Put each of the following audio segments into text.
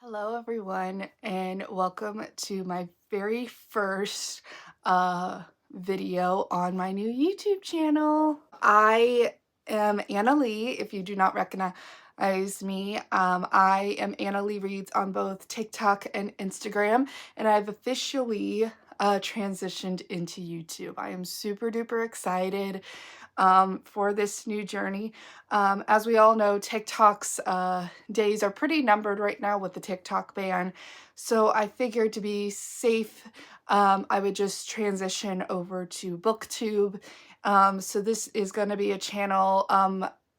Hello everyone and welcome to my very first video on my new YouTube channel. I am Anna Lee, if you do not recognize me. I am Anna Lee Reads on both TikTok and Instagram, and I've officially transitioned into YouTube. I am super duper excited for this new journey. As we all know, TikTok's days are pretty numbered right now with the TikTok ban. So I figured to be safe, I would just transition over to BookTube. So this is going to be a channel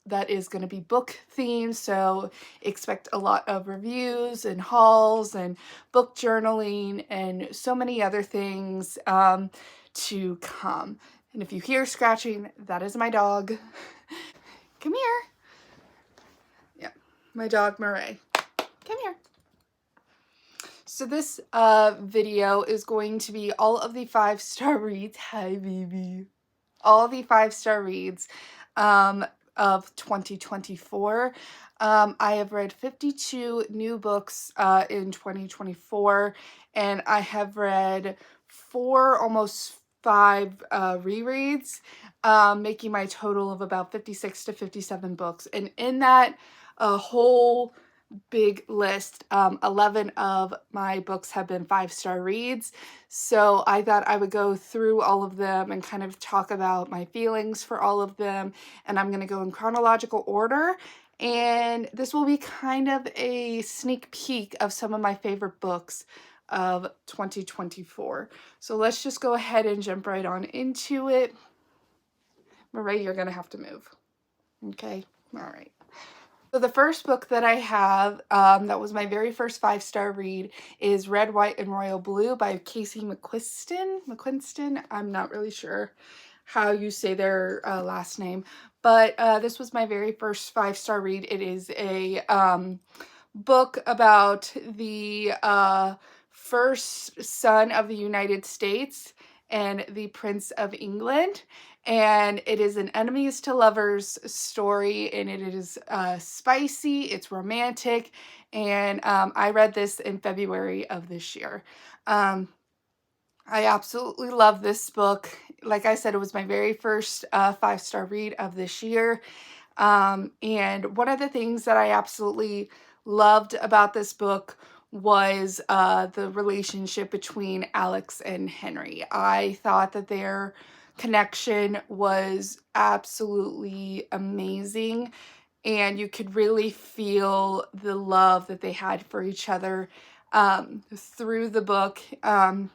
that is going to be book themed. So expect a lot of reviews and hauls and book journaling and so many other things to come. And if you hear scratching, that is my dog. Come here. Yeah, my dog Murray. Come here. So this video is going to be all of the 5-star reads. Hi, baby. All the 5-star reads of 2024. I have read 52 new books in 2024, and I have read almost 5 rereads, making my total of about 56 to 57 books. And in that whole big list, 11 of my books have been 5-star reads. So I thought I would go through all of them and kind of talk about my feelings for all of them. And I'm going to go in chronological order. And this will be kind of a sneak peek of some of my favorite books of 2024. So let's just go ahead and jump right on into it. Marie, you're going to have to move. Okay? All right. So the first book that I have, that was my very first 5-star read, is Red, White, and Royal Blue by Casey McQuiston. I'm not really sure how you say their last name, but this was my very first 5-star read. It is a book about the first son of the United States and the Prince of England. And it is an enemies to lovers story, and it is spicy, it's romantic, and I read this in February of this year. I absolutely love this book. Like I said, it was my very first 5-star read of this year. And one of the things that I absolutely loved about this book was the relationship between Alex and Henry. I thought that their connection was absolutely amazing, and you could really feel the love that they had for each other through the book. And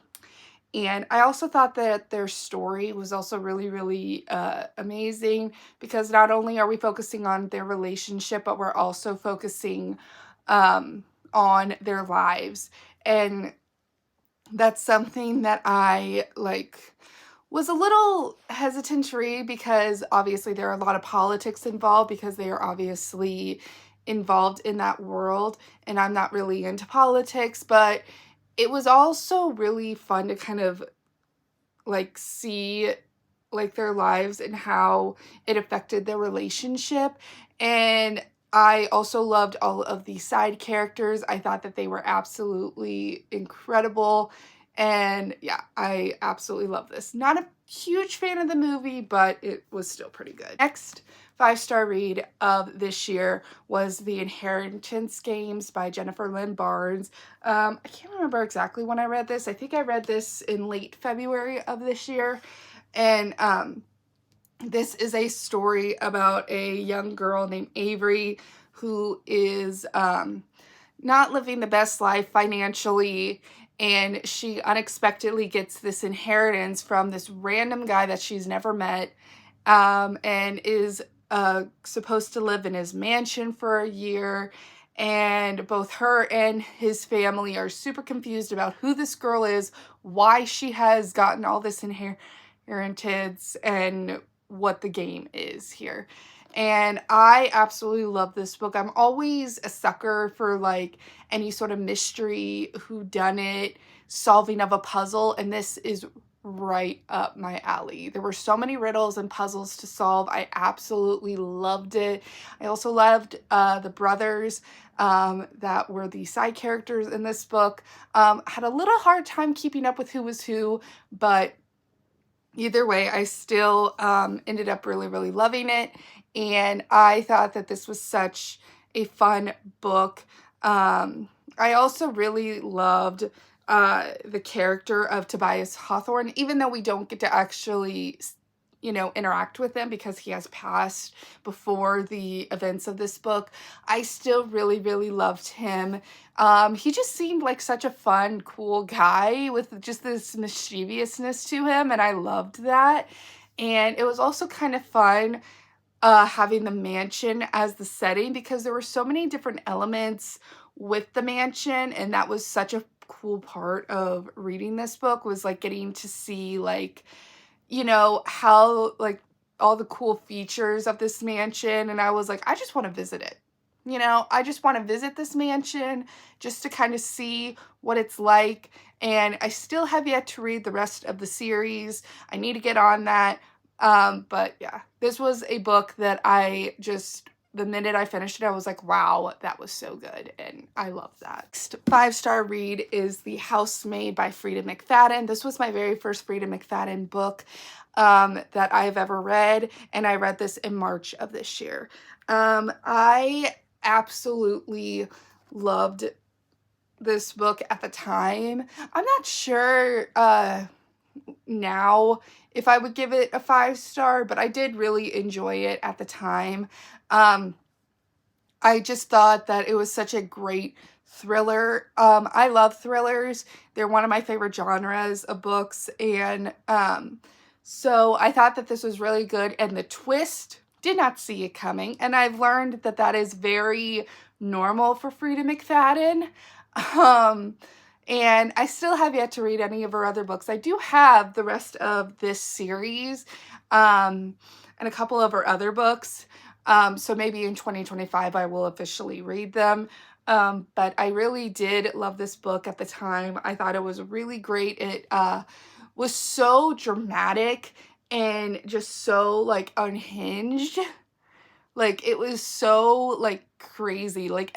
I also thought that their story was also really amazing, because not only are we focusing on their relationship, but we're also focusing on their lives. And that's something that I was a little hesitant to read, because obviously there are a lot of politics involved, because they are obviously involved in that world, and I'm not really into politics, but it was also really fun to kind of see their lives and how it affected their relationship. And I also loved all of the side characters. I thought that they were absolutely incredible. And yeah, I absolutely love this. Not a huge fan of the movie, but it was still pretty good. Next 5-star read of this year was The Inheritance Games by Jennifer Lynn Barnes. I can't remember exactly when I read this. I think I read this in late February of this year. And this is a story about a young girl named Avery who is not living the best life financially, and she unexpectedly gets this inheritance from this random guy that she's never met, and is supposed to live in his mansion for a year. And both her and his family are super confused about who this girl is, why she has gotten all this inheritance, and what the game is here. And I absolutely love this book. I'm always a sucker for any sort of mystery, whodunit, solving of a puzzle, and this is right up my alley. There were so many riddles and puzzles to solve. I absolutely loved it. I also loved the brothers that were the side characters in this book. Had a little hard time keeping up with who was who, but either way, I still ended up really, really loving it. And I thought that this was such a fun book. I also really loved the character of Tobias Hawthorne, even though we don't get to actually, interact with him because he has passed before the events of this book. I still really, really loved him. He just seemed like such a fun, cool guy with just this mischievousness to him, and I loved that. And it was also kind of fun having the mansion as the setting because there were so many different elements with the mansion, and that was such a cool part of reading this book was like getting to see like how like all the cool features of this mansion, and I was like, I just want to visit it. I just want to visit this mansion just to kind of see what it's like. And I still have yet to read the rest of the series. I need to get on that. But yeah, this was a book that the minute I finished it, I was like, wow, that was so good. And I love that. Next 5-star read is The Housemaid by Frida McFadden. This was my very first Frida McFadden book that I've ever read. And I read this in March of this year. I absolutely loved this book at the time. I'm not sure now if I would give it a 5-star, but I did really enjoy it at the time. I just thought that it was such a great thriller. I love thrillers. They're one of my favorite genres of books, and so I thought that this was really good, and the twist, did not see it coming, and I've learned that that is very normal for Frida McFadden. And I still have yet to read any of her other books. I do have the rest of this series and a couple of her other books. So maybe in 2025 I will officially read them. But I really did love this book at the time. I thought it was really great. It was so dramatic and just so like unhinged. Like it was so like crazy. Like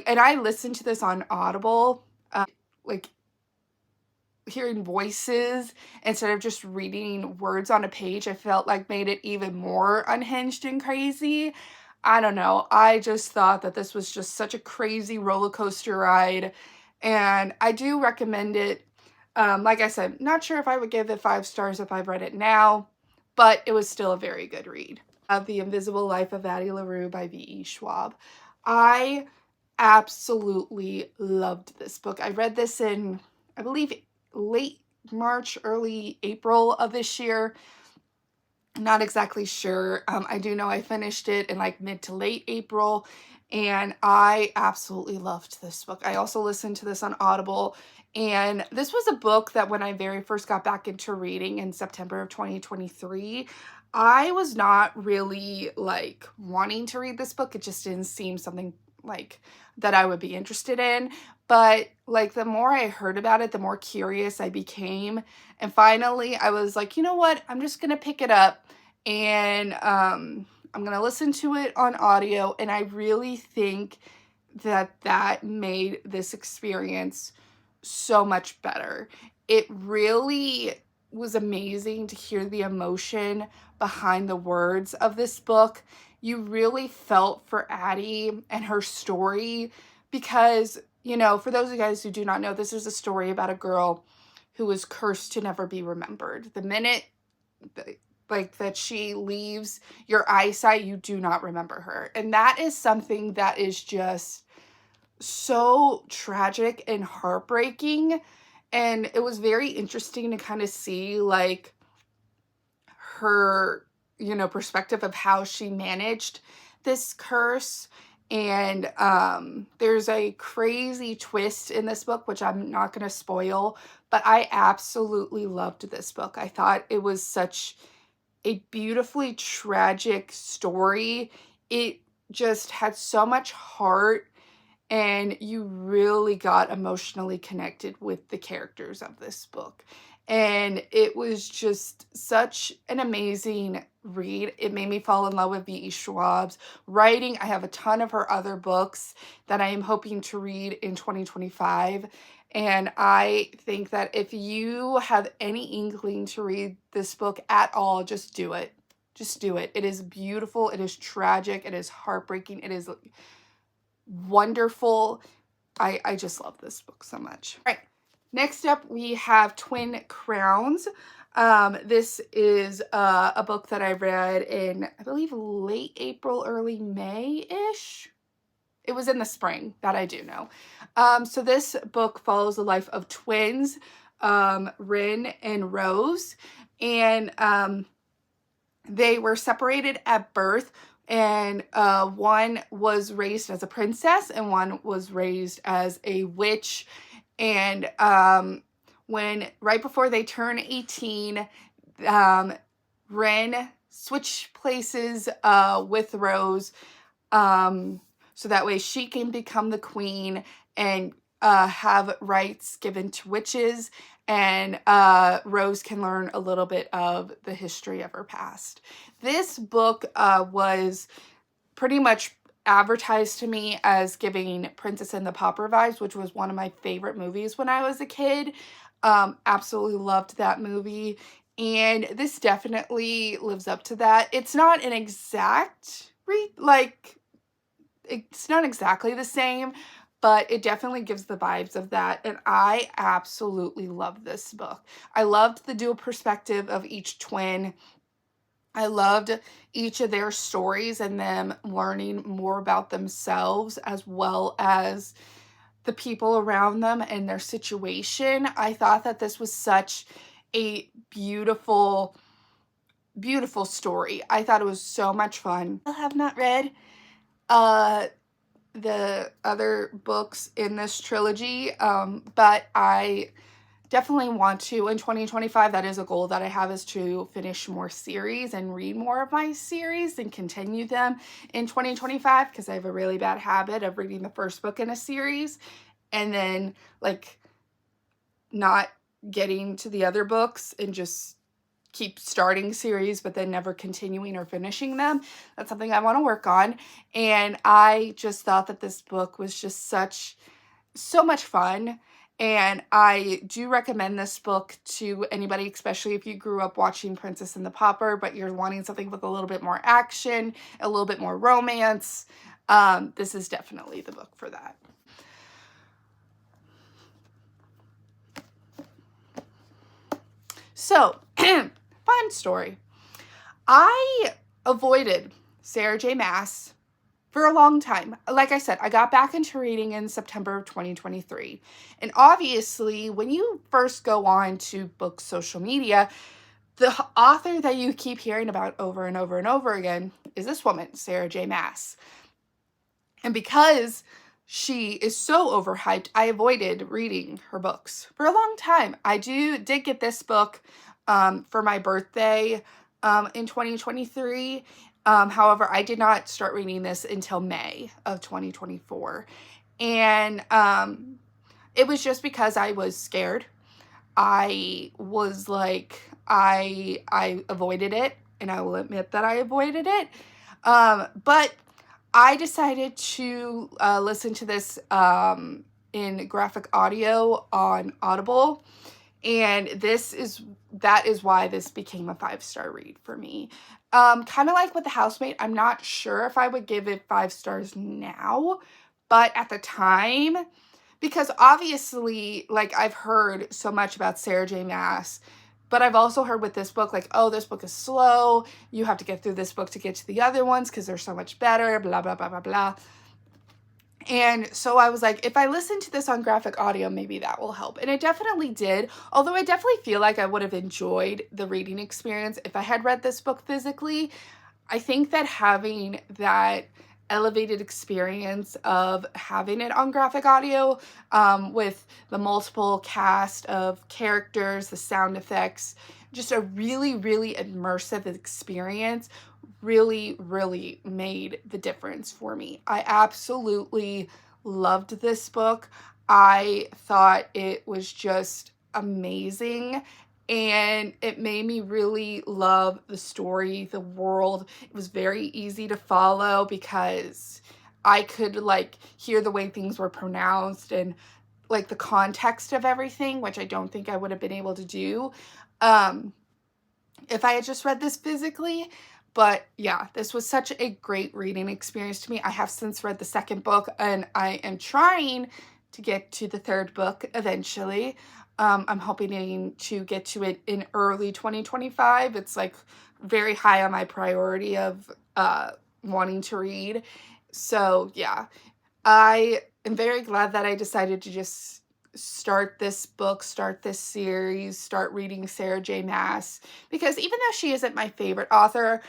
and I listened to this on Audible, like hearing voices instead of just reading words on a page, I felt like made it even more unhinged and crazy. I don't know. I just thought that this was just such a crazy roller coaster ride, and I do recommend it. Like I said, not sure if I would give it 5 stars if I've read it now, but it was still a very good read. The Invisible Life of Addie LaRue by V.E. Schwab. I absolutely loved this book. I read this in, I believe, late March, early April of this year. I'm not exactly sure. I do know I finished it in like mid to late April, and I absolutely loved this book. I also listened to this on Audible, and this was a book that when I very first got back into reading in September of 2023, I was not really like wanting to read this book. It just didn't seem something like that I would be interested in. But like the more I heard about it, the more curious I became. And finally I was like, you know what? I'm just going to pick it up, and I'm going to listen to it on audio. And I really think that that made this experience so much better. It really was amazing to hear the emotion behind the words of this book. You really felt for Addie and her story because, for those of you guys who do not know, this is a story about a girl who was cursed to never be remembered. The minute that she leaves your eyesight, you do not remember her. And that is something that is just so tragic and heartbreaking. And it was very interesting to kind of see like her, perspective of how she managed this curse. And there's a crazy twist in this book, which I'm not going to spoil, but I absolutely loved this book. I thought it was such a beautifully tragic story. It just had so much heart, and you really got emotionally connected with the characters of this book. And it was just such an amazing read. It made me fall in love with V.E. Schwab's writing. I have a ton of her other books that I am hoping to read in 2025. And I think that if you have any inkling to read this book at all, just do it. Just do it. It is beautiful. It is tragic. It is heartbreaking. It is wonderful. I just love this book so much. All right. Next up, we have Twin Crowns. This is a book that I read in, I believe, late April, early May-ish. It was in the spring, that I do know. So this book follows the life of twins, Rin and Rose, and they were separated at birth, and one was raised as a princess and one was raised as a witch. And when right before they turn 18, Rin switched places with Rose, so that way she can become the queen and have rights given to witches, and Rose can learn a little bit of the history of her past. This book was pretty much advertised to me as giving Princess and the Pauper vibes, which was one of my favorite movies when I was a kid. Absolutely loved that movie, and this definitely lives up to that. It's not an exact it's not exactly the same, but it definitely gives the vibes of that, and I absolutely love this book. I loved the dual perspective of each twin. I loved each of their stories and them learning more about themselves as well as the people around them and their situation. I thought that this was such a beautiful, beautiful story. I thought it was so much fun. I have not read the other books in this trilogy, but I definitely want to in 2025. That is a goal that I have, is to finish more series and read more of my series and continue them in 2025, because I have a really bad habit of reading the first book in a series and then like not getting to the other books and just keep starting series but then never continuing or finishing them. That's something I want to work on, and I just thought that this book was just so much fun. And I do recommend this book to anybody, especially if you grew up watching Princess and the Pauper, but you're wanting something with a little bit more action, a little bit more romance. This is definitely the book for that. So, fun story. I avoided Sarah J. Maas for a long time. Like I said, I got back into reading in September of 2023. And obviously, when you first go on to book social media, the author that you keep hearing about over and over and over again is this woman, Sarah J. Maas. And because she is so overhyped, I avoided reading her books for a long time. I did get this book for my birthday in 2023. However, I did not start reading this until May of 2024. And it was just because I was scared. I was like, I avoided it, and I will admit that I avoided it. But I decided to listen to this in graphic audio on Audible. And that is why this became a 5-star read for me. Kind of like with The Housemaid, I'm not sure if I would give it 5 stars now, but at the time, because obviously, like, I've heard so much about Sarah J. Maas, but I've also heard with this book, like, oh, this book is slow. You have to get through this book to get to the other ones because they're so much better, blah, blah, blah, blah, blah. And so I was like, if I listen to this on graphic audio, maybe that will help. And it definitely did. Although I definitely feel like I would have enjoyed the reading experience if I had read this book physically. I think that having that elevated experience of having it on graphic audio with the multiple cast of characters, the sound effects, just a really, really immersive experience really, really made the difference for me. I absolutely loved this book. I thought it was just amazing, and it made me really love the story, the world. It was very easy to follow because I could like hear the way things were pronounced and like the context of everything, which I don't think I would have been able to do if I had just read this physically. But yeah, this was such a great reading experience to me. I have since read the second book, and I am trying to get to the third book eventually. I'm hoping to get to it in early 2025. It's like very high on my priority of wanting to read. So yeah, I am very glad that I decided to just start this book, start this series, start reading Sarah J. Maas, because even though she isn't my favorite author,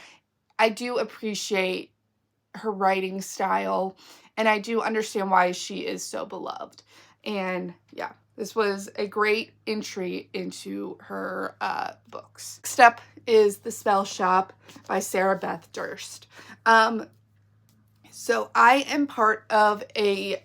I do appreciate her writing style, and I do understand why she is so beloved. And yeah, this was a great entry into her books. Next up is The Spell Shop by Sarah Beth Durst. So I am part of a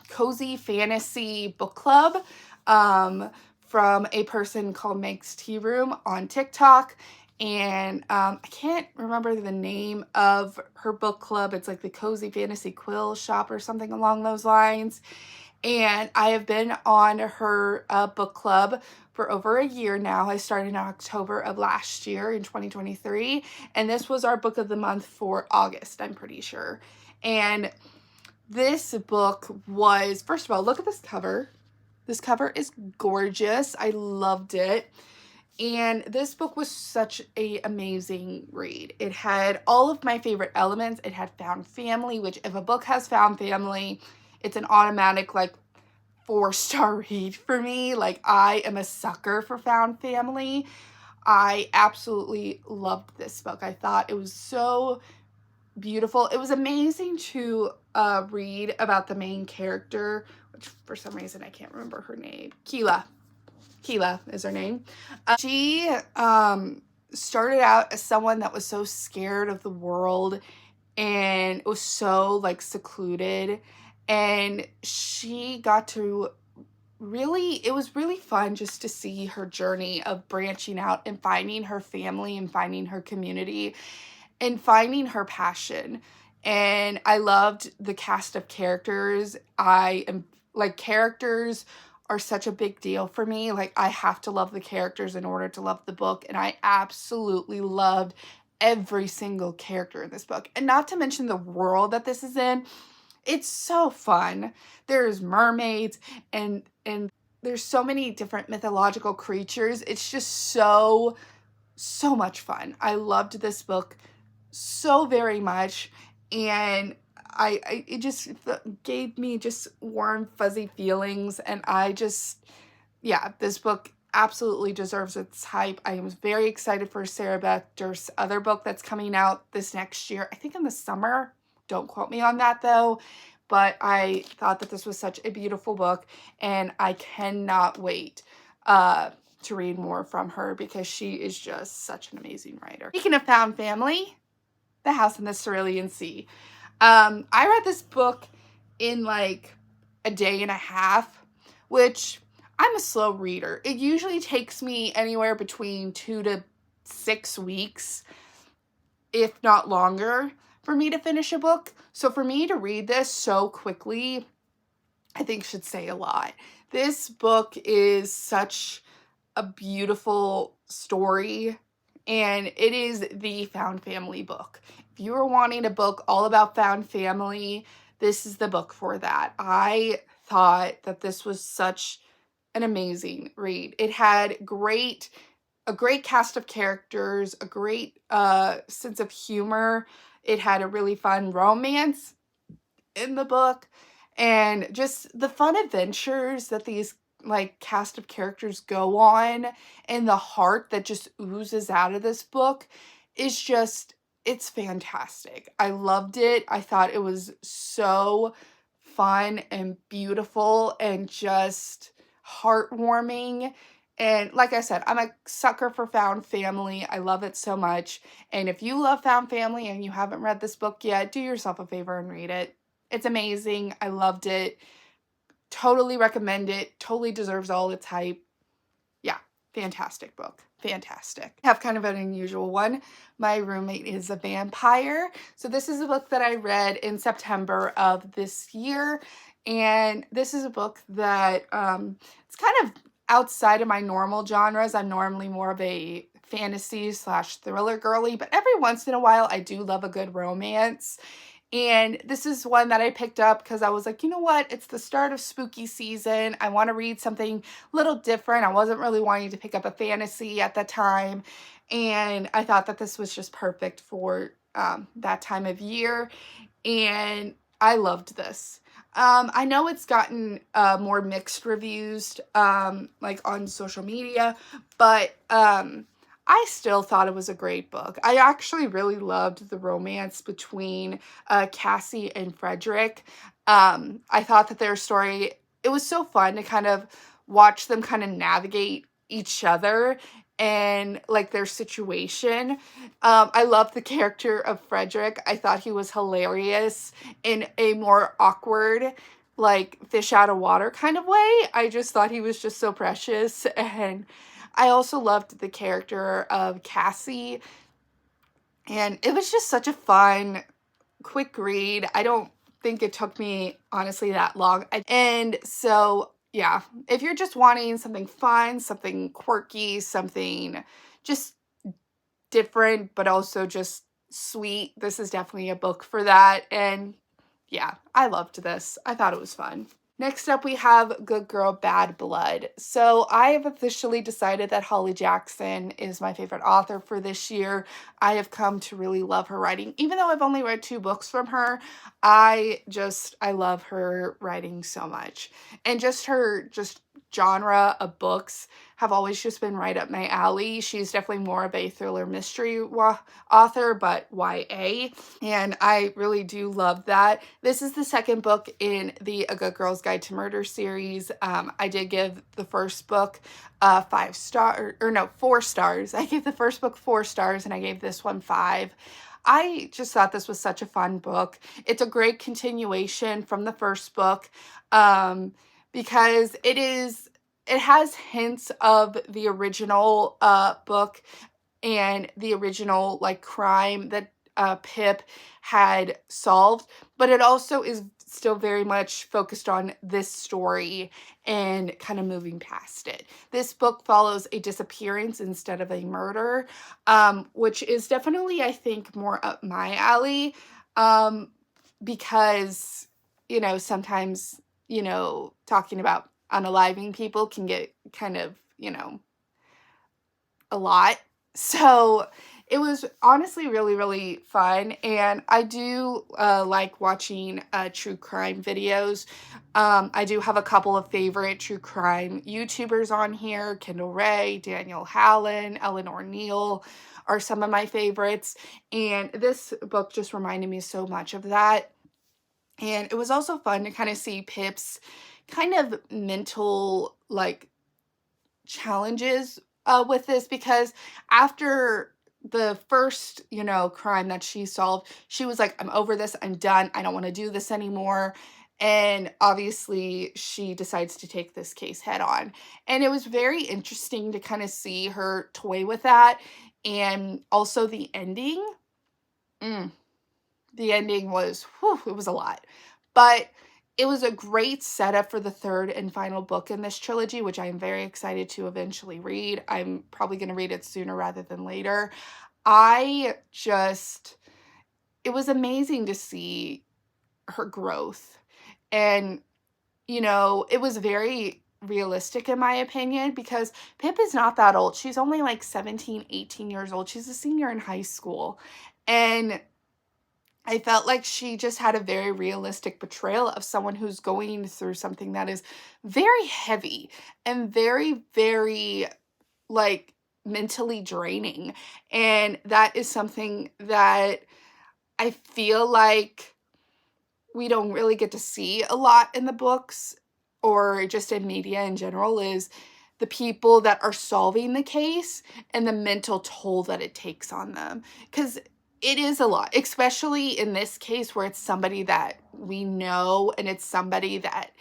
cozy fantasy book club from a person called Meg's Tea Room on TikTok. And I can't remember the name of her book club. It's like the Cozy Fantasy Quill Shop or something along those lines. And I have been on her book club for over a year now. I started in October of last year in 2023. And this was our book of the month for August, I'm pretty sure. And this book was, first of all, look at this cover. This cover is gorgeous. I loved it. And this book was such an amazing read. It had all of my favorite elements. It had found family, which if a book has found family, it's an automatic like 4-star read for me. Like, I am a sucker for found family. I absolutely loved this book. I thought it was so beautiful. It was amazing to read about the main character, which for some reason I can't remember her name. Keela is her name. She started out as someone that was so scared of the world and was so like secluded, and she got to it was really fun just to see her journey of branching out and finding her family and finding her community and finding her passion. And I loved the cast of characters. Characters are such a big deal for me. Like, I have to love the characters in order to love the book, and I absolutely loved every single character in this book. And not to mention the world that this is in. It's so fun. There's mermaids and there's so many different mythological creatures. It's just so much fun. I loved this book so very much, and it just gave me just warm, fuzzy feelings, and yeah, this book absolutely deserves its hype. I was very excited for Sarah Beth Durst's other book that's coming out this next year. I think in the summer. Don't quote me on that though. But I thought that this was such a beautiful book, and I cannot wait to read more from her because she is just such an amazing writer. Speaking of found family, The House in the Cerulean Sea. I read this book in like a day and a half, which I'm a slow reader. It usually takes me anywhere between 2 to 6 weeks, if not longer, for me to finish a book. So for me to read this so quickly, I think should say a lot. This book is such a beautiful story, and it is the found family book. If you are wanting a book all about found family, this is the book for that. I thought that this was such an amazing read. It had a great cast of characters, a great sense of humor. It had a really fun romance in the book, and just the fun adventures that these like cast of characters go on, and the heart that just oozes out of this book is just, it's fantastic. I loved it. I thought it was so fun and beautiful and just heartwarming. And like I said, I'm a sucker for found family. I love it so much. And if you love found family and you haven't read this book yet, do yourself a favor and read it. It's amazing. I loved it. Totally recommend it. Totally deserves all its hype. Yeah, fantastic book. Fantastic. I have kind of an unusual one. My Roommate is a Vampire. So this is a book that I read in September of this year. And this is a book that it's kind of outside of my normal genres. I'm normally more of a fantasy / thriller girly, but every once in a while I do love a good romance. And this is one that I picked up because I was like, you know what? It's the start of spooky season. I want to read something a little different. I wasn't really wanting to pick up a fantasy at the time. And I thought that this was just perfect for that time of year. And I loved this. I know it's gotten more mixed reviews like on social media, but I still thought it was a great book. I actually really loved the romance between Cassie and Frederick. I thought that their story, it was so fun to kind of watch them kind of navigate each other and like their situation. I loved the character of Frederick. I thought he was hilarious in a more awkward, like fish out of water kind of way. I just thought he was just so precious. And I also loved the character of Cassie. And it was just such a fun, quick read. I don't think it took me, honestly, that long. And so, yeah, if you're just wanting something fun, something quirky, something just different, but also just sweet, this is definitely a book for that. And yeah, I loved this. I thought it was fun. Next up, we have Good Girl, Bad Blood. So I have officially decided that Holly Jackson is my favorite author for this year. I have come to really love her writing. Even though I've only read 2 books from her, I love her writing so much. And just her genre of books have always just been right up my alley. She's definitely more of a thriller mystery author, but YA. And I really do love that. This is the second book in the A Good Girl's Guide to Murder series. I did give the first book 4 stars. I gave the first book 4 stars and I gave this one 5. I just thought this was such a fun book. It's a great continuation from the first book because it has hints of the original book and the original like crime that Pip had solved, but it also is still very much focused on this story and kind of moving past it. This book follows a disappearance instead of a murder, which is definitely, I think, more up my alley, because, you know, sometimes, you know, talking about unaliving people can get kind of, you know, a lot. So it was honestly really, really fun. And I do like watching true crime videos. I do have a couple of favorite true crime YouTubers on here. Kendall Ray, Daniel Hallen, Eleanor Neal are some of my favorites. And this book just reminded me so much of that. And it was also fun to kind of see Pip's kind of mental like challenges with this, because after the first, you know, crime that she solved, she was like, I'm over this, I'm done, I don't want to do this anymore. And obviously she decides to take this case head on. And it was very interesting to kind of see her toy with that. And also the ending. The ending was, it was a lot. But it was a great setup for the third and final book in this trilogy, which I am very excited to eventually read. I'm probably going to read it sooner rather than later. It was amazing to see her growth. And, you know, it was very realistic in my opinion, because Pip is not that old. She's only like 17, 18 years old. She's a senior in high school. And I felt like she just had a very realistic portrayal of someone who's going through something that is very heavy and very, very, like, mentally draining. And that is something that I feel like we don't really get to see a lot in the books or just in media in general, is the people that are solving the case and the mental toll that it takes on them. Because it is a lot, especially in this case where it's somebody that we know and it's somebody that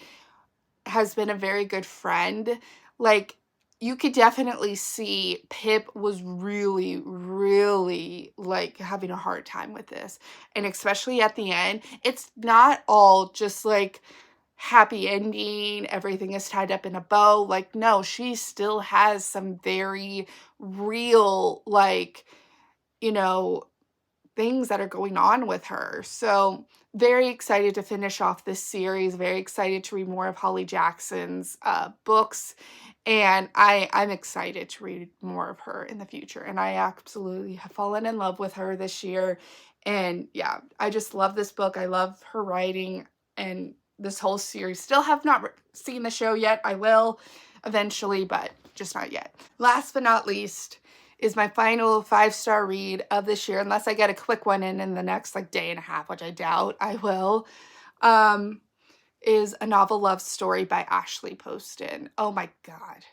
has been a very good friend. Like, you could definitely see Pip was really, really, like, having a hard time with this, and especially at the end, it's not all just, like, happy ending, everything is tied up in a bow, like, no, she still has some very real, like, you know, things that are going on with her. So, very excited to finish off this series, very excited to read more of Holly Jackson's books, and I'm excited to read more of her in the future. And I absolutely have fallen in love with her this year. And yeah, I just love this book. I love her writing and this whole series. Still have not seen the show yet. I will eventually, but just not yet. Last but not least, is my final 5-star read of this year, unless I get a quick one in the next like day and a half, which I doubt I will, is A Novel Love Story by Ashley Poston. Oh my God.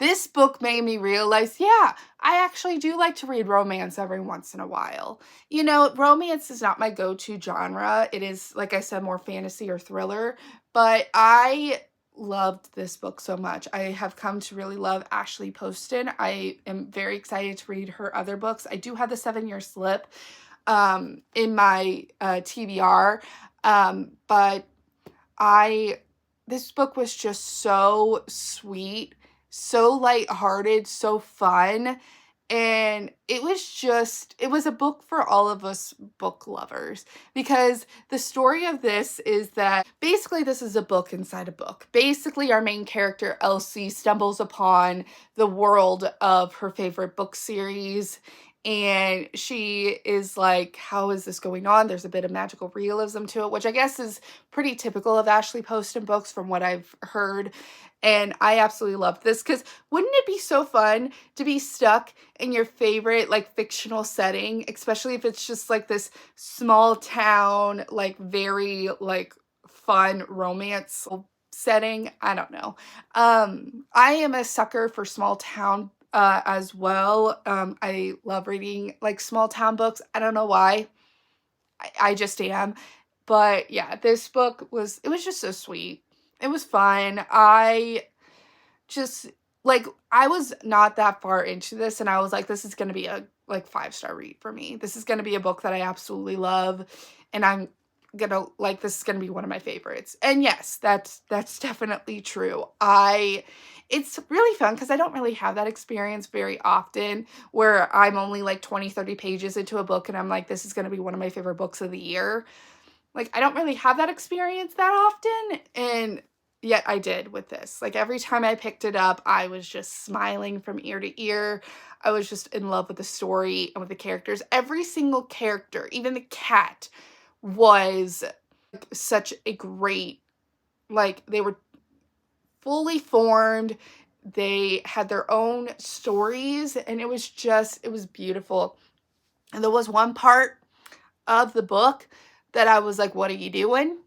This book made me realize, yeah, I actually do like to read romance every once in a while. You know, romance is not my go-to genre. It is, like I said, more fantasy or thriller, but I loved this book so much. I have come to really love Ashley Poston. I am very excited to read her other books. I do have the 7-Year Slip in my TBR, but this book was just so sweet, so lighthearted, so fun, and it was a book for all of us book lovers, because the story of this is that basically this is a book inside a book. Basically, our main character, Elsie, stumbles upon the world of her favorite book series, and she is like, how is this going on? There's a bit of magical realism to it, which I guess is pretty typical of Ashley Poston books from what I've heard. And I absolutely love this, because wouldn't it be so fun to be stuck in your favorite like fictional setting, especially if it's just like this small town, like very like fun romance setting? I don't know. I am a sucker for small town as well. I love reading like small town books. I don't know why. I just am. But yeah, this book it was just so sweet. It was fun. Just like, I was not that far into this and I was like, this is going to be a like 5-star read for me. This is going to be a book that I absolutely love, and I'm gonna like, this is gonna be one of my favorites. And yes, that's definitely true. It's really fun because I don't really have that experience very often where I'm only like 20-30 pages into a book and I'm like, this is gonna be one of my favorite books of the year. Like, I don't really have that experience that often, and yet I did with this. Like, every time I picked it up, I was just smiling from ear to ear. I was just in love with the story and with the characters. Every single character, even the cat, was like, such a great, like, they were fully formed. They had their own stories, and it was beautiful. And there was one part of the book that I was like, what are you doing?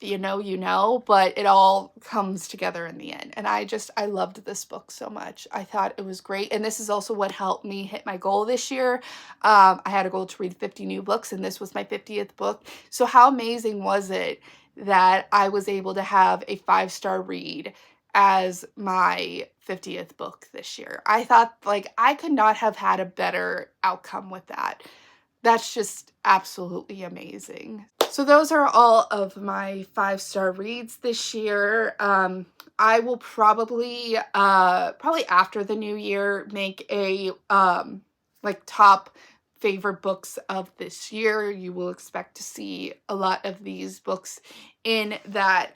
You know, but it all comes together in the end. And I loved this book so much. I thought it was great. And this is also what helped me hit my goal this year. I had a goal to read 50 new books, and this was my 50th book. So how amazing was it that I was able to have a 5-star read as my 50th book this year? I thought, like, I could not have had a better outcome with that. That's just absolutely amazing. So those are all of my 5-star reads this year. I will probably after the new year make a like top favorite books of this year. You will expect to see a lot of these books in that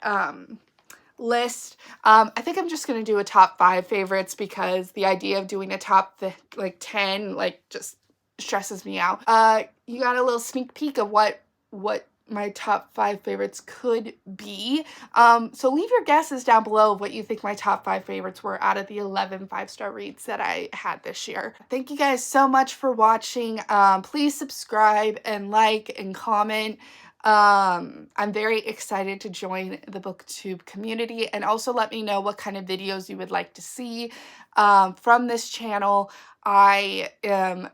list. I think I'm just gonna do a top 5 favorites, because the idea of doing a top like 10 like just stresses me out. You got a little sneak peek of what my top 5 favorites could be. So leave your guesses down below of what you think my top 5 favorites were out of the 11 5-star reads that I had this year. Thank you guys so much for watching. Please subscribe and like and comment. I'm very excited to join the booktube community, and also let me know what kind of videos you would like to see from this channel. I am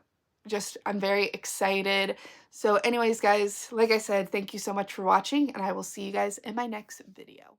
I'm very excited. So anyways, guys, like I said, thank you so much for watching, and I will see you guys in my next video.